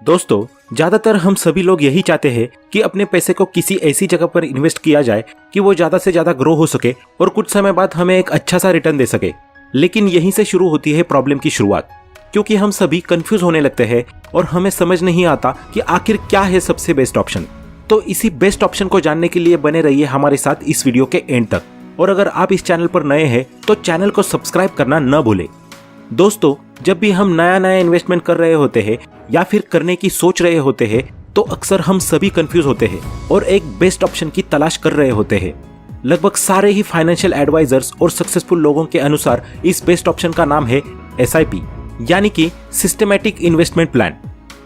दोस्तों, ज्यादातर हम सभी लोग यही चाहते हैं कि अपने पैसे को किसी ऐसी जगह पर इन्वेस्ट किया जाए कि वो ज्यादा से ज्यादा ग्रो हो सके और कुछ समय बाद हमें एक अच्छा सा रिटर्न दे सके। लेकिन यहीं से शुरू होती है प्रॉब्लम की शुरुआत, क्योंकि हम सभी कंफ्यूज होने लगते हैं और हमें समझ नहीं आता कि आखिर क्या है सबसे बेस्ट ऑप्शन। तो इसी बेस्ट ऑप्शन को जानने के लिए बने रहिए हमारे साथ इस वीडियो के एंड तक। और अगर आप इस चैनल पर नए हैं तो चैनल को सब्सक्राइब करना न भूलें। दोस्तों, जब भी हम नया इन्वेस्टमेंट कर रहे होते हैं या फिर करने की सोच रहे होते हैं तो अक्सर हम सभी कंफ्यूज होते हैं और एक बेस्ट ऑप्शन की तलाश कर रहे होते हैं। लगभग सारे ही फाइनेंशियल एडवाइजर्स और सक्सेसफुल लोगों के अनुसार इस बेस्ट ऑप्शन का नाम है SIP, यानी कि सिस्टमैटिक इन्वेस्टमेंट प्लान।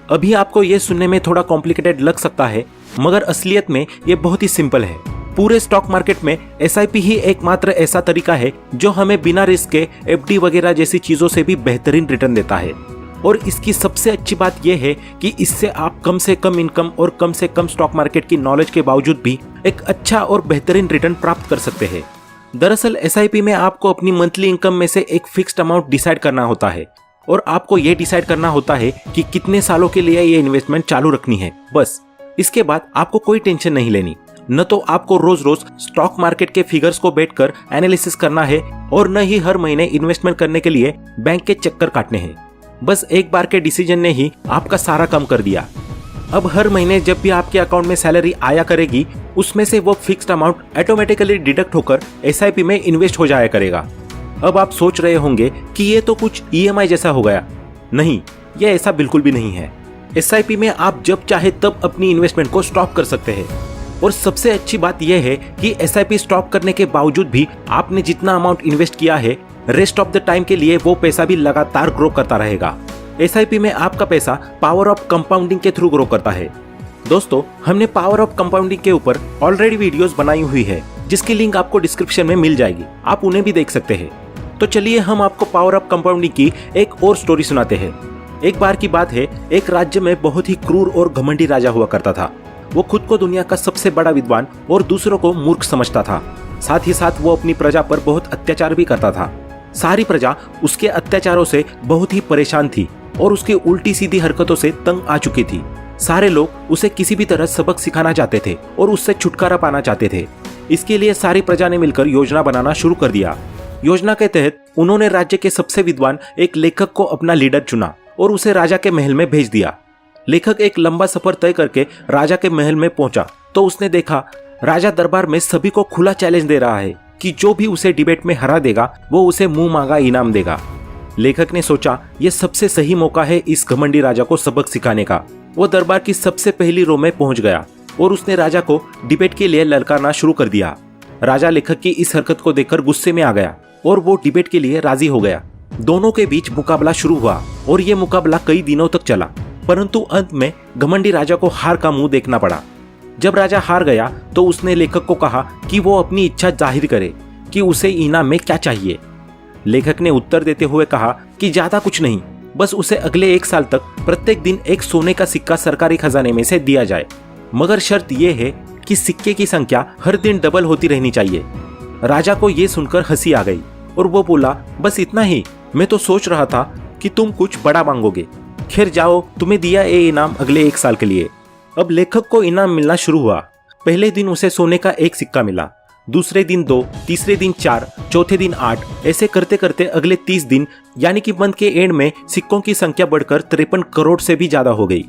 अभी आपको ये सुनने में थोड़ा कॉम्प्लिकेटेड लग सकता है, मगर असलियत में ये बहुत ही सिंपल है। पूरे स्टॉक मार्केट में SIP ही एकमात्र ऐसा तरीका है जो हमें बिना रिस्क के FD वगैरह जैसी चीजों से भी बेहतरीन रिटर्न देता है। और इसकी सबसे अच्छी बात यह है कि इससे आप कम से कम इनकम और कम से कम स्टॉक मार्केट की नॉलेज के बावजूद भी एक अच्छा और बेहतरीन रिटर्न प्राप्त कर सकते हैं। दरअसल SIP में आपको अपनी मंथली इनकम में से एक फिक्स्ड अमाउंट डिसाइड करना होता है और आपको ये डिसाइड करना होता है कि कितने सालों के लिए ये इन्वेस्टमेंट चालू रखनी है। बस इसके बाद आपको कोई टेंशन नहीं लेनी। न तो आपको रोज रोज स्टॉक मार्केट के फिगर्स को बैठकर एनालिसिस करना है और न ही हर महीने इन्वेस्टमेंट करने के लिए बैंक के चक्कर काटने हैं। बस एक बार के डिसीजन ने ही आपका सारा काम कर दिया। अब हर महीने जब भी आपके अकाउंट में सैलरी आया करेगी, उसमें से वो फिक्स्ड अमाउंट ऑटोमेटिकली डिडक्ट होकर SIP में इन्वेस्ट हो जाया करेगा। अब आप सोच रहे होंगे कि ये तो कुछ EMI जैसा हो गया। नहीं, ये ऐसा बिल्कुल भी नहीं है। SIP में आप जब चाहे तब अपनी इन्वेस्टमेंट को स्टॉप कर सकते हैं। और सबसे अच्छी बात यह है कि SIP स्टॉप करने के बावजूद भी आपने जितना अमाउंट इन्वेस्ट किया है, रेस्ट ऑफ द टाइम के लिए वो पैसा भी लगातार ग्रो करता रहेगा। SIP में आपका पैसा पावर ऑफ कंपाउंडिंग के थ्रू ग्रो करता है। दोस्तों, हमने पावर ऑफ कंपाउंडिंग के ऊपर ऑलरेडी वीडियोस बनाई हुई है, जिसकी लिंक आपको डिस्क्रिप्शन में मिल जाएगी, आप उन्हें भी देख सकते हैं। तो चलिए हम आपको पावर ऑफ कंपाउंडिंग की एक और स्टोरी सुनाते हैं। एक बार की बात है, एक राज्य में बहुत ही क्रूर और घमंडी राजा हुआ करता था। वो खुद को दुनिया का सबसे बड़ा विद्वान और दूसरों को मूर्ख समझता था। साथ ही साथ वो अपनी प्रजा पर बहुत अत्याचार भी करता था। सारी प्रजा उसके अत्याचारों से बहुत ही परेशान थी और उसकी उल्टी सीधी हरकतों से तंग आ चुकी थी। सारे लोग उसे किसी भी तरह सबक सिखाना चाहते थे और उससे छुटकारा पाना चाहते थे। इसके लिए सारी प्रजा ने मिलकर योजना बनाना शुरू कर दिया। योजना के तहत उन्होंने राज्य के सबसे विद्वान एक लेखक को अपना लीडर चुना और उसे राजा के महल में भेज दिया। लेखक एक लंबा सफर तय करके राजा के महल में पहुंचा तो उसने देखा राजा दरबार में सभी को खुला चैलेंज दे रहा है कि जो भी उसे डिबेट में हरा देगा वो उसे मुंह मांगा इनाम देगा। लेखक ने सोचा यह सबसे सही मौका है इस घमंडी राजा को सबक सिखाने का। वो दरबार की सबसे पहली रो में पहुंच गया और उसने राजा को डिबेट के लिए ललकारना शुरू कर दिया। राजा लेखक की इस हरकत को देखकर गुस्से में आ गया और वो डिबेट के लिए राजी हो गया। दोनों के बीच मुकाबला शुरू हुआ और ये मुकाबला कई दिनों तक चला, परंतु अंत में घमंडी राजा को हार का मुंह देखना पड़ा। जब राजा हार गया तो उसने लेखक को कहा कि वो अपनी इच्छा जाहिर करे कि उसे इनाम में क्या चाहिए। लेखक ने उत्तर देते हुए कहा कि ज्यादा कुछ नहीं, बस उसे अगले 1 साल तक प्रत्येक दिन एक सोने का सिक्का सरकारी खजाने में से दिया जाए, मगर शर्त यह है कि सिक्के की संख्या हर दिन डबल होती रहनी चाहिए। राजा को यह सुनकर हंसी आ गई और वो बोला, बस इतना ही? मैं तो सोच रहा था कि तुम कुछ बड़ा मांगोगे। खैर जाओ, तुम्हें दिया ये इनाम अगले 1 साल के लिए। अब लेखक को इनाम मिलना शुरू हुआ। पहले दिन उसे सोने का 1 सिक्का मिला, दूसरे दिन 2, तीसरे दिन 4, चौथे दिन 8। ऐसे करते करते अगले 30 दिन यानी कि मंथ के एंड में सिक्कों की संख्या बढ़कर 53 करोड़ से भी ज्यादा हो गई।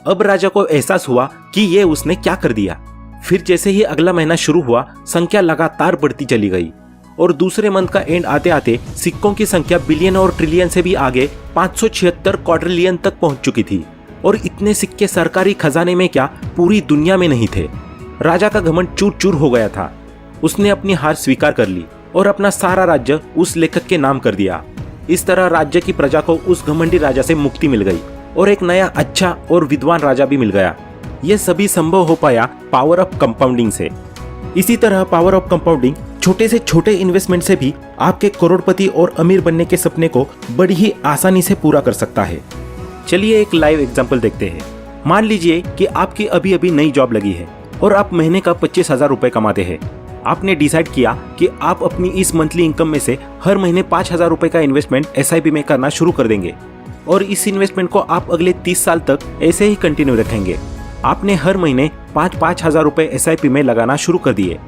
अब राजा को एहसास हुआ कि ये उसने क्या कर दिया। फिर जैसे ही अगला महीना शुरू हुआ, संख्या लगातार बढ़ती चली गई और दूसरे मंथ का एंड आते आते सिक्कों की संख्या बिलियन और ट्रिलियन से भी आगे 576 क्वाड्रिलियन तक पहुंच चुकी थी। और इतने सिक्के सरकारी खजाने में क्या, पूरी दुनिया में नहीं थे। राजा का घमंड चूर चूर हो गया था। उसने अपनी हार स्वीकार कर ली और अपना सारा राज्य उस लेखक के नाम कर दिया। इस तरह राज्य की प्रजा को उस घमंडी राजा से मुक्ति मिल गई और एक नया अच्छा और विद्वान राजा भी मिल गया। यह सभी संभव हो पाया पावर ऑफ कंपाउंडिंग से। इसी तरह पावर ऑफ कंपाउंडिंग छोटे से छोटे इन्वेस्टमेंट से भी आपके करोड़पति और अमीर बनने के सपने को बड़ी ही आसानी से पूरा कर सकता है। चलिए एक लाइव एग्जांपल देखते हैं। मान लीजिए कि आपकी अभी अभी नई जॉब लगी है और आप महीने का 25,000 रुपए कमाते हैं। आपने डिसाइड किया कि आप अपनी इस मंथली इनकम में से हर महीने 5,000 रुपए का इन्वेस्टमेंट SIP में करना शुरू कर देंगे और इस इन्वेस्टमेंट को आप अगले 30 साल तक ऐसे ही कंटिन्यू रखेंगे। आपने हर महीने 5-5 हजार रुपए SIP में लगाना शुरू कर दिए।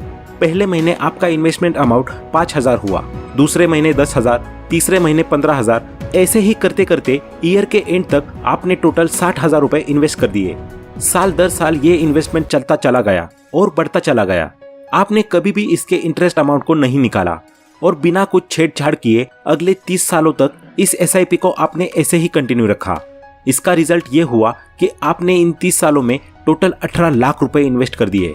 पहले महीने आपका इन्वेस्टमेंट अमाउंट 5,000 हुआ, दूसरे महीने 10,000, तीसरे महीने 15,000, ऐसे ही करते करते ईयर के एंड तक आपने टोटल 60,000 रुपए इन्वेस्ट कर दिए। साल दर साल ये इन्वेस्टमेंट चलता चला गया और बढ़ता चला गया। आपने कभी भी इसके इंटरेस्ट अमाउंट को नहीं निकाला और बिना कुछ छेड़छाड़ किए अगले 30 सालों तक इस SIP को आपने ऐसे ही कंटिन्यू रखा। इसका रिजल्ट ये हुआ कि आपने इन 30 सालों में टोटल 18 लाख रुपए इन्वेस्ट कर दिए।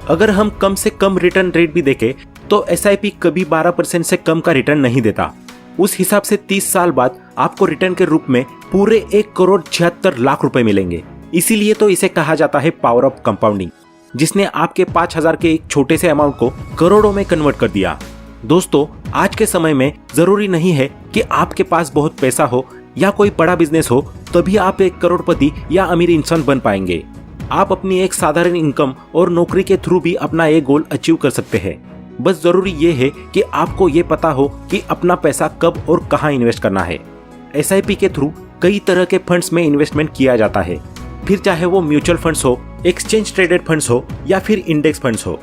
अगर हम कम से कम रिटर्न रेट भी देखें तो SIP कभी 12% से कम का रिटर्न नहीं देता। उस हिसाब से 30 साल बाद आपको रिटर्न के रूप में पूरे 1,76,00,000 रुपए मिलेंगे। इसीलिए तो इसे कहा जाता है पावर ऑफ कंपाउंडिंग, जिसने आपके 5,000 के एक छोटे से अमाउंट को करोड़ों में कन्वर्ट कर दिया। दोस्तों, आज के समय में जरूरी नहीं है कि आपके पास बहुत पैसा हो या कोई बड़ा बिजनेस हो तभी आप एक करोड़पति या अमीर इंसान बन पाएंगे। आप अपनी एक साधारण इनकम और नौकरी के थ्रू भी अपना ये गोल अचीव कर सकते हैं। बस जरूरी ये है कि आपको ये पता हो कि अपना पैसा कब और कहां इन्वेस्ट करना है। SIP के थ्रू कई तरह के फंड्स में इन्वेस्टमेंट किया जाता है, फिर चाहे वो म्यूचुअल फंड्स हो, एक्सचेंज ट्रेडेड फंड्स हो या फिर इंडेक्स फंड्स हो।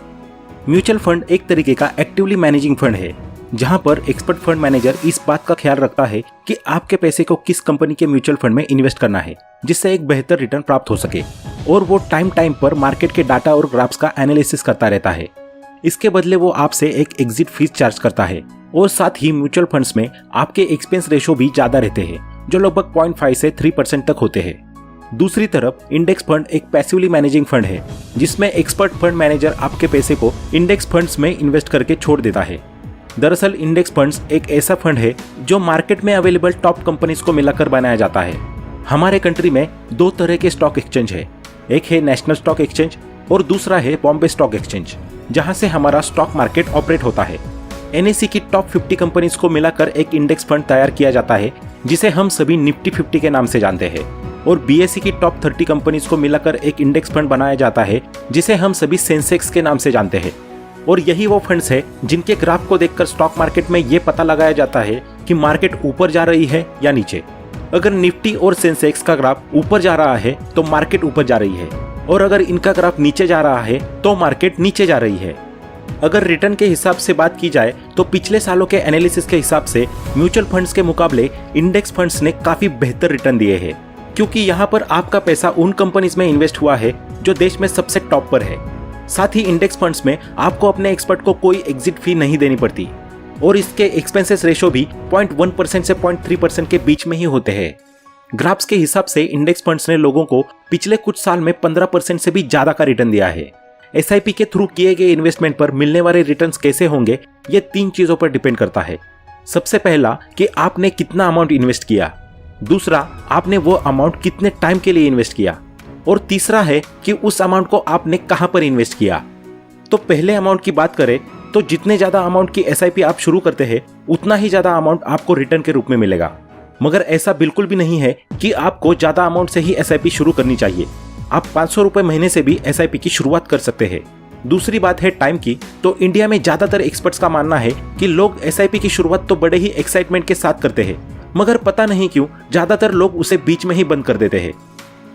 म्यूचुअल फंड एक तरीके का एक्टिवली मैनेजिंग फंड है, जहां पर एक्सपर्ट फंड मैनेजर इस बात का ख्याल रखता है कि आपके पैसे को किस कंपनी के म्यूचुअल फंड में इन्वेस्ट करना है जिससे एक बेहतर रिटर्न प्राप्त हो सके, और वो टाइम टाइम पर मार्केट के डाटा और ग्राफ्स का एनालिसिस करता रहता है। इसके बदले वो आपसे एक एग्जिट फीस चार्ज करता है, और साथ ही म्यूचुअल फंड्स में आपके एक्सपेंस रेशो भी ज्यादा रहते हैं, जो लगभग 0.5 से 3% तक होते हैं। दूसरी तरफ इंडेक्स फंड एक पैसिवली मैनेजिंग फंड है, जिसमें एक्सपर्ट फंड मैनेजर आपके पैसे को इंडेक्स फंड्स में इन्वेस्ट करके छोड़ देता है। दरअसल इंडेक्स फंड्स एक ऐसा फंड है जो मार्केट में अवेलेबल टॉप कंपनीज को मिलाकर बनाया जाता है। हमारे कंट्री में 2 तरह के स्टॉक एक्सचेंज है, एक है नेशनल स्टॉक एक्सचेंज और दूसरा है बॉम्बे स्टॉक एक्सचेंज, जहां से हमारा स्टॉक मार्केट ऑपरेट होता है। NSE की टॉप 50 कंपनीज को मिलाकर एक इंडेक्स फंड तैयार किया जाता है, जिसे हम सभी निफ्टी 50 के नाम से जानते हैं, और BSE की टॉप 30 कंपनीज को मिलाकर एक इंडेक्स फंड बनाया जाता है, जिसे हम सभी सेंसेक्स के नाम से जानते हैं। और यही वो फंड्स है जिनके ग्राफ को देखकर स्टॉक मार्केट में ये पता लगाया जाता है कि मार्केट ऊपर जा रही है या नीचे। अगर निफ्टी और सेंसेक्स का ग्राफ ऊपर जा रहा है तो मार्केट ऊपर जा रही है, और अगर इनका ग्राफ नीचे जा रहा है तो मार्केट नीचे जा रही है। अगर रिटर्न के हिसाब से बात की जाए तो पिछले सालों के एनालिसिस के हिसाब से म्यूचुअल फंड्स के मुकाबले इंडेक्स फंड्स ने काफी बेहतर रिटर्न दिए हैं, क्योंकि यहाँ पर आपका पैसा उन कंपनीज में इन्वेस्ट हुआ है जो देश में सबसे टॉप पर है। साथ ही इंडेक्स फंड्स में आपको अपने एक्सपर्ट को कोई एग्जिट फी नहीं देनी पड़ती, और इसके एक्सपेंसेस रेशो भी 0.1% से 0.3% के बीच में ही होते हैं। ग्राफ्स के हिसाब से इंडेक्स फंड्स ने लोगों को पिछले कुछ साल में 15% से भी ज्यादा का रिटर्न दिया है। SIP के थ्रू किए गए इन्वेस्टमेंट पर मिलने वाले रिटर्न्स कैसे होंगे, ये 3 चीजों पर डिपेंड करता है। सबसे पहला कि आपने कितना अमाउंट इन्वेस्ट किया, दूसरा आपने वो अमाउंट कितने टाइम के लिए इन्वेस्ट किया, और तीसरा है कि उस अमाउंट को आपने कहां पर इन्वेस्ट किया। तो पहले अमाउंट की बात करें तो जितने ज्यादा अमाउंट की SIP आप शुरू करते हैं उतना ही ज्यादा अमाउंट आपको रिटर्न के रूप में मिलेगा। मगर ऐसा बिल्कुल भी नहीं है कि आपको ज्यादा अमाउंट से ही SIP शुरू करनी चाहिए। आप 500 रुपए महीने से भी SIP की शुरुआत कर सकते हैं। दूसरी बात है टाइम की, तो इंडिया में ज्यादातर एक्सपर्ट्स का मानना है कि लोग SIP की शुरुआत तो बड़े ही एक्साइटमेंट के साथ करते हैं, मगर पता नहीं क्यों ज्यादातर लोग उसे बीच में ही बंद कर देते हैं।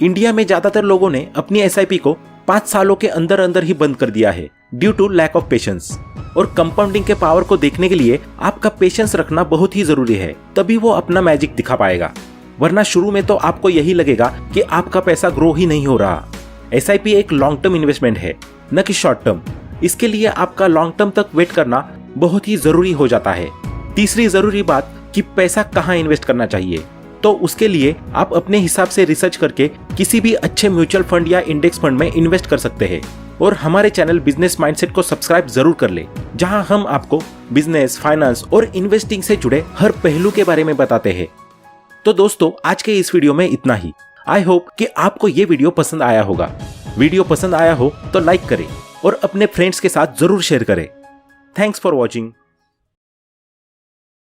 इंडिया में ज्यादातर लोगों ने अपनी SIP को 5 सालों के अंदर अंदर ही बंद कर दिया है, due to lack of patience. और कंपाउंडिंग के पावर को देखने के लिए आपका पेशेंस रखना बहुत ही जरूरी है, तभी वो अपना मैजिक दिखा पाएगा। वरना शुरू में तो आपको यही लगेगा कि आपका पैसा ग्रो ही नहीं हो रहा। SIP एक लॉन्ग टर्म इन्वेस्टमेंट है, न कि शॉर्ट टर्म। इसके लिए आपका लॉन्ग टर्म तक वेट करना बहुत ही जरूरी हो जाता है। तीसरी जरूरी बात कि पैसा कहाँ इन्वेस्ट करना चाहिए, तो उसके लिए आप अपने हिसाब से रिसर्च करके किसी भी अच्छे म्यूचुअल फंड या इंडेक्स फंड में इन्वेस्ट कर सकते हैं। और हमारे चैनल बिजनेस माइंडसेट को सब्सक्राइब जरूर कर ले, जहां हम आपको बिजनेस, फाइनेंस और इन्वेस्टिंग से जुड़े हर पहलू के बारे में बताते हैं। तो दोस्तों, आज के इस वीडियो में इतना ही। आई होप कि आपको ये वीडियो पसंद आया होगा। वीडियो पसंद आया हो तो लाइक करें और अपने फ्रेंड्स के साथ जरूर शेयर करें। Thanks for watching.